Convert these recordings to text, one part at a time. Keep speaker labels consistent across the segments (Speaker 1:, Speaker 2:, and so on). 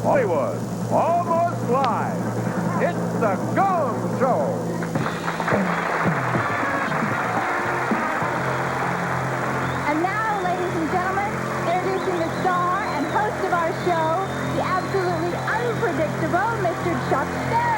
Speaker 1: Hollywood, almost live. It's the Gong Show.
Speaker 2: And now, ladies and gentlemen, introducing the star and host of our show, the absolutely unpredictable Mr. Chuck Ferris.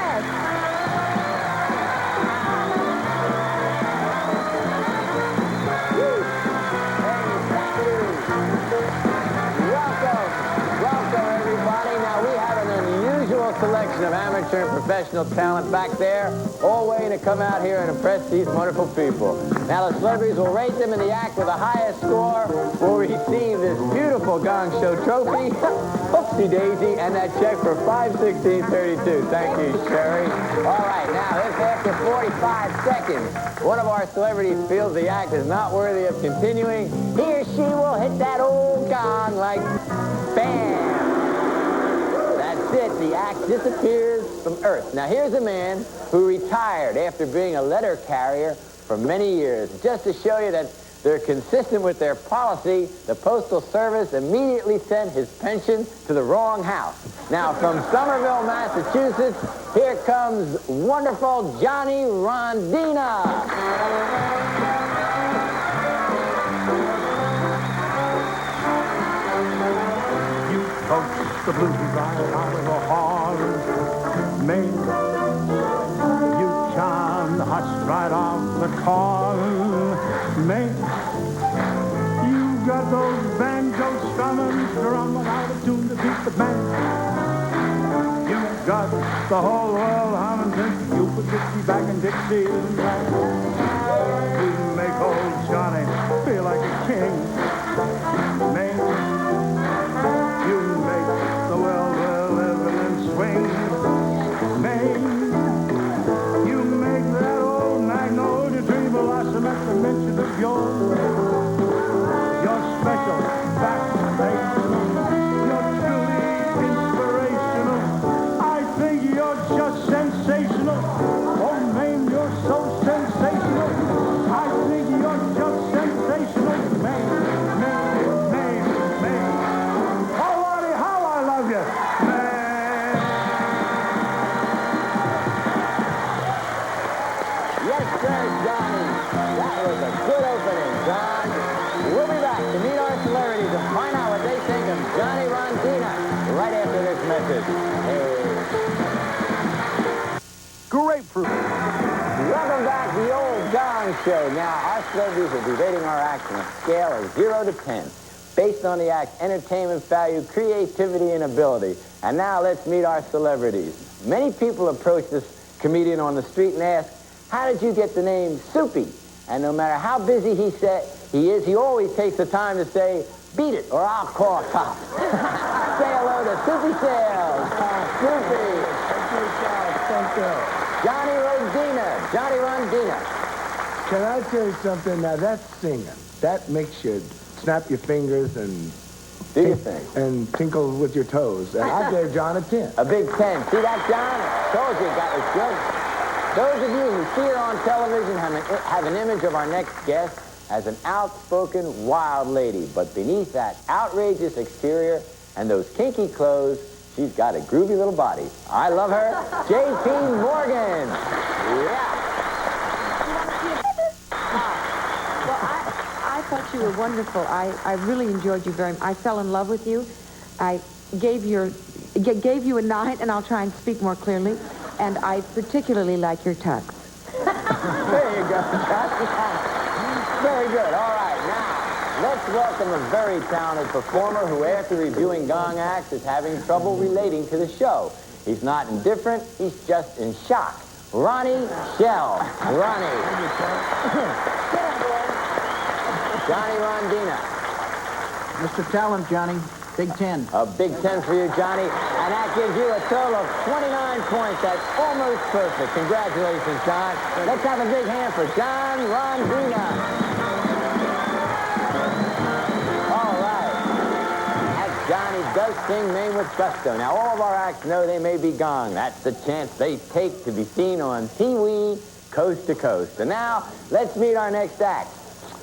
Speaker 3: Welcome, everybody. Now, we have an unusual selection of amateur and professional talent back there, all waiting to come out here and impress these wonderful people. Now, the celebrities will rate them in the act with the highest score will receive this beautiful Gong Show trophy, oopsie daisy, and that check for $516.32. Thank you, Sherry. All right, now, this after 45 seconds, one of our celebrities feels the act is not worthy of continuing. He or she will hit that old gong like bam. That's it. The act disappears from Earth. Now, here's a man who retired after being a letter carrier for many years. Just to show you that they're consistent with their policy, the Postal Service immediately sent his pension to the wrong house. Now, from Somerville, Massachusetts, here comes wonderful Johnny Rondina.
Speaker 4: Coach the blues right out of the horn, Maine. You charm the husk right off the corn, Maine. You got those banjos strumming out of tune to beat the band. You got the whole world humming since you put Dixie back in Dixieland. You make old Johnny feel like a king, Maine. You make the world live and swing, Maine. You make that old magnolia tree blossom at the mention of your special fascination. You're truly inspirational. I think you're just sensational. Oh, Maine, you're so sensational. I think you're just sensational, Maine, Maine, Maine, Maine.
Speaker 3: Yes, sir, Johnny. That was a good opening, John. We'll be back to meet our celebrities and find out what they think of Johnny Rondina right after this message. Hey.
Speaker 1: Grapefruit.
Speaker 3: Welcome back to the old Gong Show. Now, our celebrities will be rating our acts on a scale of 0 to 10, based on the act's entertainment value, creativity, and ability. And now let's meet our celebrities. Many people approach this comedian on the street and ask, how did you get the name Soupy? And no matter how busy he is, he always takes the time to say, beat it, or I'll call a cop. Say hello to Soupy Sales. Soupy.
Speaker 5: Thank you.
Speaker 3: Johnny Rondina.
Speaker 5: Can I tell you something? Now, that's singing. That makes you snap your fingers and
Speaker 3: do your thing.
Speaker 5: And tinkle with your toes. And I gave John a 10.
Speaker 3: A big 10. See that, John? I told you that was good. Those of you who see her on television have an image of our next guest as an outspoken, wild lady. But beneath that outrageous exterior and those kinky clothes, she's got a groovy little body. I love her. J.P. Morgan. Yeah.
Speaker 6: I thought you were wonderful. I really enjoyed you very much. I fell in love with you. I gave you a 9, and I'll try and speak more clearly. And I particularly like your tux.
Speaker 3: There you go, Chuck. Very good. All right, now, let's welcome a very talented performer who, after reviewing Gong acts, is having trouble relating to the show. He's not indifferent. He's just in shock. Ronnie Shell. Ronnie. Johnny Rondina.
Speaker 7: Mr. Talent, Johnny. Big 10.
Speaker 3: A big 10 for you, Johnny. And that gives you a total of 29 points. That's almost perfect. Congratulations, John. Let's have a big hand for John Rondina. All right. As Johnny does sing Maine with gusto. Now, all of our acts know they may be gong. That's the chance they take to be seen on TV, coast to coast. And now, let's meet our next act.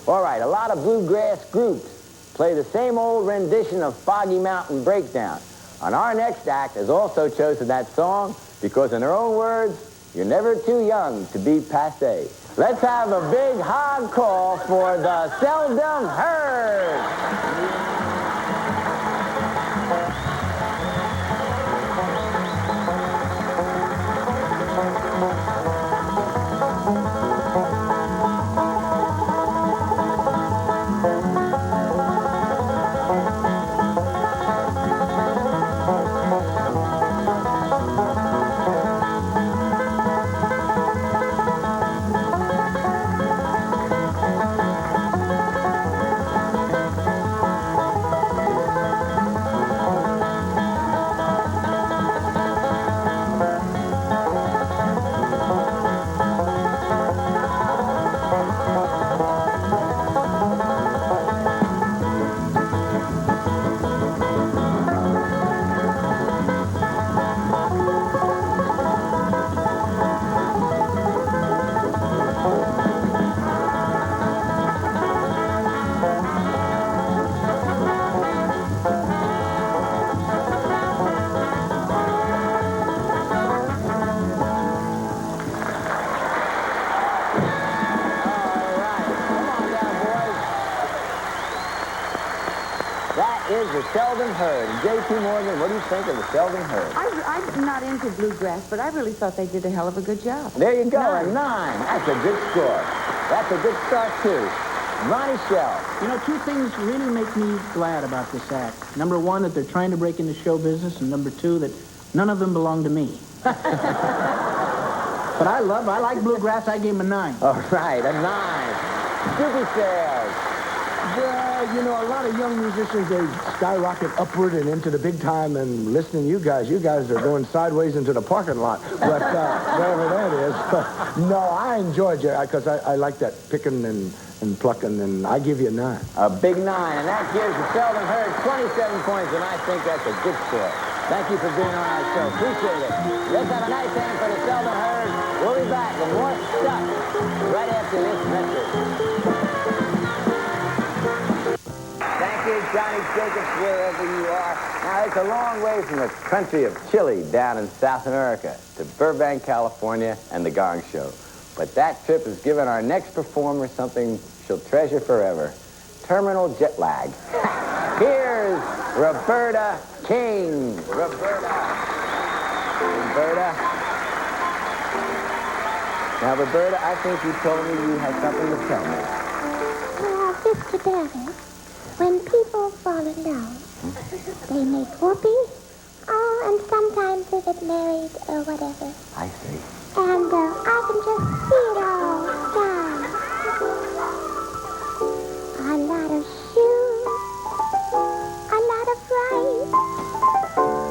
Speaker 3: All right, a lot of bluegrass groups play the same old rendition of Foggy Mountain Breakdown. And our next act has also chosen that song because, in their own words, you're never too young to be passé. Let's have a big hog call for the Seldom Heard. Is the Seldom Heard. J.P. Morgan, what do you think of the Seldom Heard?
Speaker 6: I'm not into bluegrass, but I really thought they did a hell of a good job.
Speaker 3: There you go,
Speaker 6: 9.
Speaker 3: a 9. That's a good score. That's a good start, too. Ronnie Shell.
Speaker 7: You know, two things really make me glad about this act. Number one, that they're trying to break into show business, and number two, that none of them belong to me. But I like bluegrass. I gave them a 9.
Speaker 3: All right, a 9. Doobie Sales.
Speaker 5: Well, you know, a lot of young musicians, they skyrocket upward and into the big time, and listening to you guys are going sideways into the parking lot, but wherever that is. No, I enjoyed you, because I like that picking and plucking, and I give you a 9.
Speaker 3: A big 9, and that gives the Seldom Heard 27 points, and I think that's a good score. Thank you for being on our show. Appreciate it. Let's have a nice hand for the Seldom Heard. We'll be back with more stuff right after this message. Thank you, Johnny Jacobs, wherever you are. Now, it's a long way from the country of Chile down in South America to Burbank, California, and the Gong Show. But that trip has given our next performer something she'll treasure forever: terminal jet lag. Here's Roberta King. Roberta. Now, Roberta, I think you told me you had something to tell me.
Speaker 8: Mr. David, when people fall in love, they make whoopee, and sometimes they get married or whatever.
Speaker 3: I see.
Speaker 8: And I can just see it all down. A lot of shoes, a lot of rice.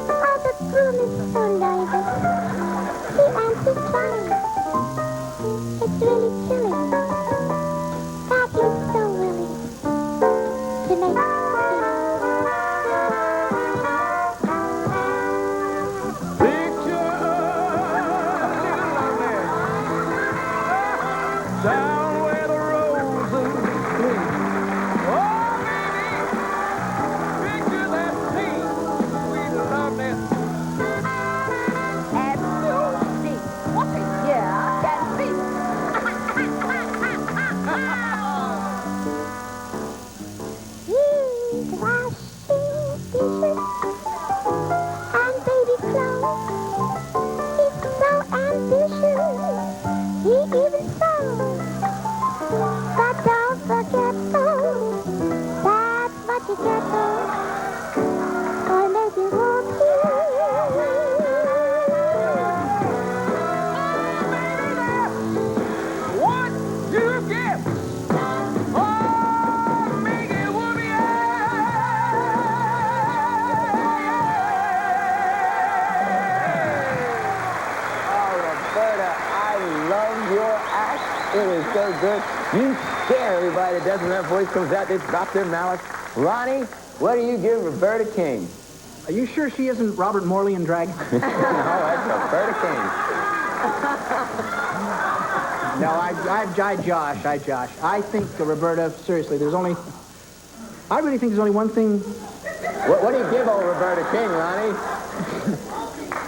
Speaker 8: Oh, the groom is so nervous. He answers twice. It's really killing me. God is so willing to make me
Speaker 1: Down where the roses bloom. Oh, baby, picture that scene, sweet loveliness.
Speaker 2: Absolutely. What a year can be.
Speaker 8: He's washing dishes and baby clothes. He's so ambitious. He even sews. But don't forget though, that's what you get though, for making
Speaker 1: What you get? Oh, make it whoopee.
Speaker 3: Oh, Roberta, I love your act. It was so good. You scare everybody that doesn't have voice comes out, they drop their mallets. Ronnie, what do you give Roberta King?
Speaker 7: Are you sure she isn't Robert Morley in drag?
Speaker 3: No, that's Roberta King.
Speaker 7: No, I josh. I think, Roberta, seriously, I really think there's only one thing.
Speaker 3: What do you give old Roberta King, Ronnie?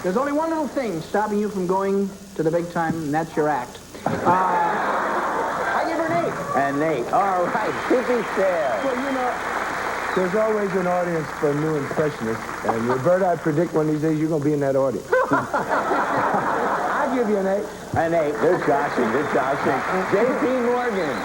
Speaker 7: There's only one little thing stopping you from going to the big time, and that's your act. I give her an 8.
Speaker 3: And Nate. All right, Soupy Sale.
Speaker 5: Well, you know, there's always an audience for new impressionists. And Roberta, I predict one of these days you're going to be in that audience. I'll give you an 8.
Speaker 3: An 8. Good joshing, good joshing. J.P. Morgan.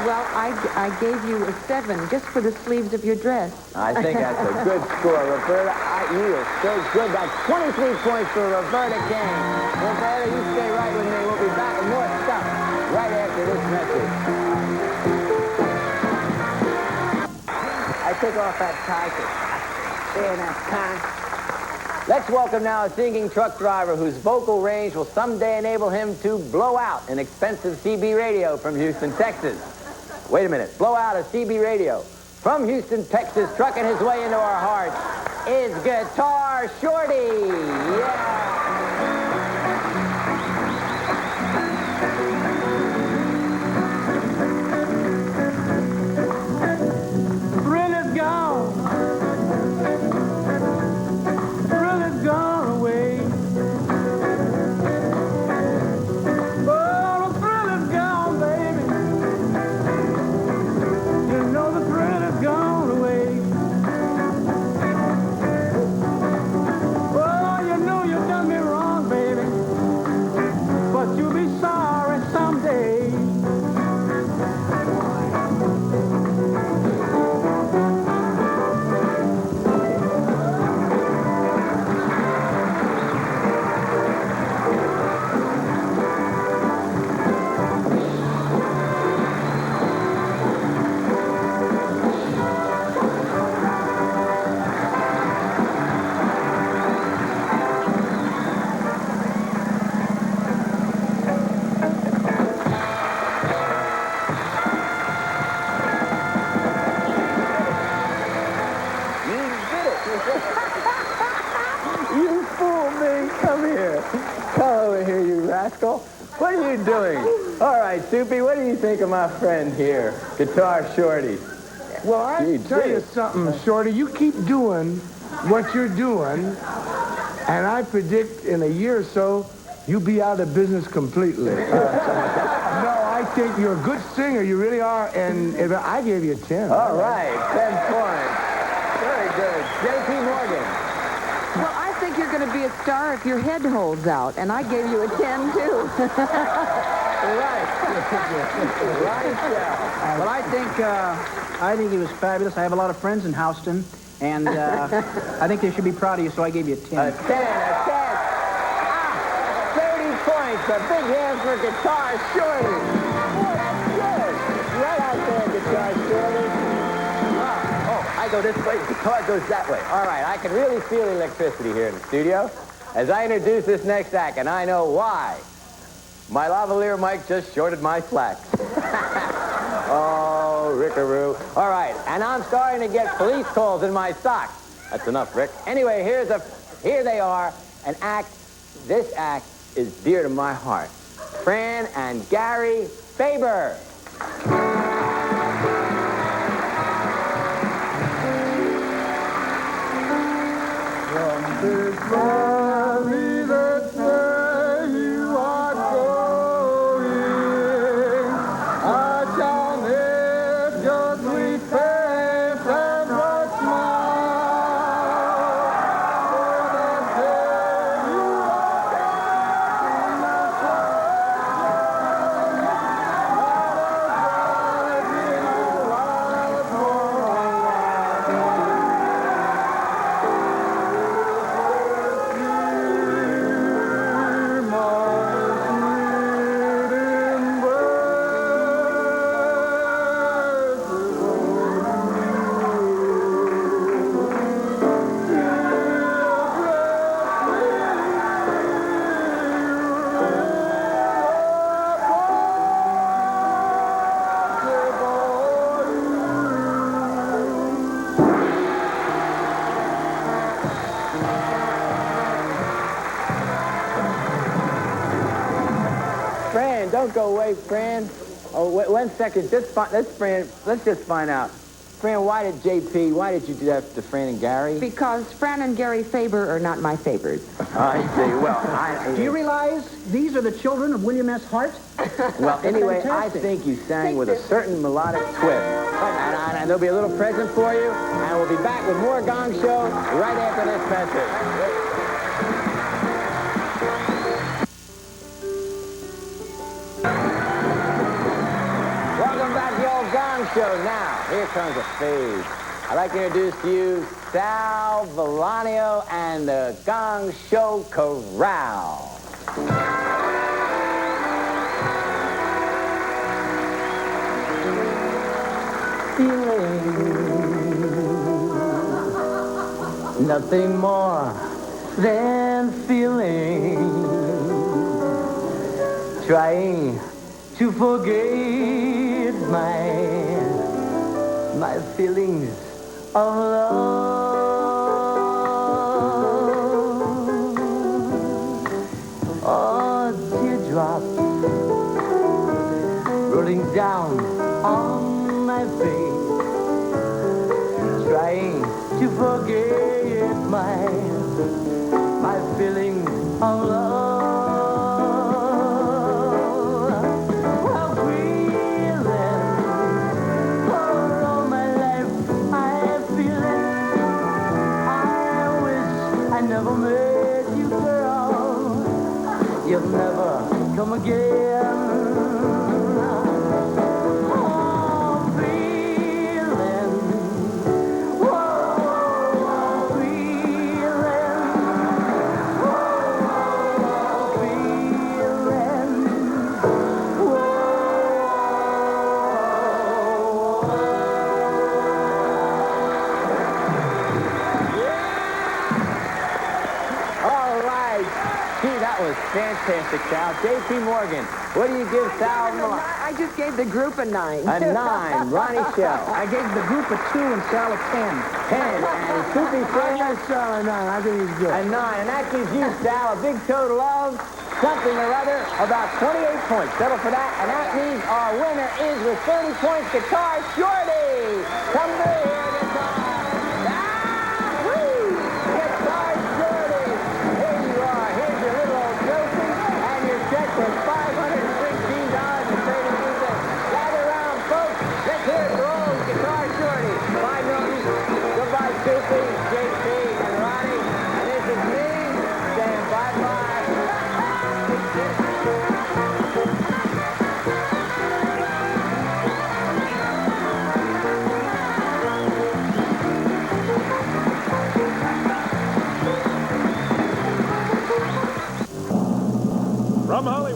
Speaker 6: Well, I gave you a 7 just for the sleeves of your dress.
Speaker 3: I think that's a good score, Roberta. You are so good. That's 23 points for Roberta King. Roberta, you stay right with me. We'll be back with more stuff right after this message. I took off that tie. There, that tie. Let's welcome now a singing truck driver whose vocal range will someday enable him to blow out an expensive CB radio from Houston, Texas. Wait a minute. Blow out a CB radio from Houston, Texas, trucking his way into our hearts is Guitar Shorty. Yeah.
Speaker 4: Thrill is gone. Thrill is gone away. Oh, the thrill is gone, baby. You know the thrill is gone away. Oh, you know you done me wrong, baby. But you'll be sorry someday.
Speaker 3: You fool me. Come here. Come over here, you rascal. What are you doing? All right, Soupy, what do you think of my friend here, Guitar Shorty?
Speaker 5: Well, I
Speaker 3: You
Speaker 5: tell
Speaker 3: did
Speaker 5: you
Speaker 3: it.
Speaker 5: something, Shorty. You keep doing what you're doing, and I predict in a year or so, you'll be out of business completely. No, I think you're a good singer. You really are. And if I gave you a 10.
Speaker 3: All right, 10 points. Very good. J.P. Morgan.
Speaker 6: Well, I think you're going to be a star if your head holds out, and I gave you a 10, too.
Speaker 3: Right. Right, yeah.
Speaker 7: Well, I think he was fabulous. I have a lot of friends in Houston, and I think they should be proud of you, so I gave you a 10.
Speaker 3: A 10, a 10. Ah, 30 points. A big hand for Guitar Shorty. Boy, that's good. Right out there, Guitar Shorty. Oh, I go this way. Guitar goes that way. All right, I can really feel the electricity here in the studio as I introduce this next act, and I know why. My lavalier mic just shorted my slacks. Oh, Rickaroo. All right, and I'm starting to get police calls in my socks. That's enough, Rick. Anyway, here they are, an act. This act is dear to my heart. Fran and Gary Faber.
Speaker 4: From this valley that where you are going, I shall lift your sweet face and bright smile. For that day you are in the
Speaker 3: Fran, don't go away, Fran. Oh, wait 1 second. Let's just find out. Fran, why did you do that to Fran and Gary?
Speaker 6: Because Fran and Gary Faber are not my favors.
Speaker 3: I see. Well,
Speaker 7: Do you realize these are the children of William S. Hart?
Speaker 3: Well, anyway,
Speaker 7: fantastic.
Speaker 3: I think you sang with a certain melodic twist. And there'll be a little present for you, and we'll be back with more Gong Show right after this message. Welcome back to the old Gong Show. Now, here comes a fade. I'd like to introduce to you Sal Villanio and the Gong Show Chorale.
Speaker 9: Nothing more than feeling, trying to forget my feelings of love. Oh, teardrops rolling down on my face, trying to forget my feelings of love. Well, feeling for all my life, I have feeling. I wish I never met you, girl. You'll never come again.
Speaker 3: Fantastic, Sal. J.P. Morgan, what do you give Sal?
Speaker 6: I just gave the group a 9.
Speaker 3: A 9. Ronnie Shell.
Speaker 7: I gave the group a 2 and Sal a 10.
Speaker 3: 10. And Soupy Sam.
Speaker 5: I Sal a 9. I think he's good.
Speaker 3: A 9. And that gives you, Sal, a big total of something or other, about 28 points. Settle for that. And that means our winner is with 30 points, Guitar Shorty. Come through here, Guitar. Woo! Guitar Shorty. Here you are. Here's your little old trophy and your check for $516.30. Gather around, folks. Let's hear it for old Guitar Shorty. Bye, Milton. Goodbye, Soupy, JP, and Ronnie. And this is me saying bye-bye.
Speaker 1: From Hollywood.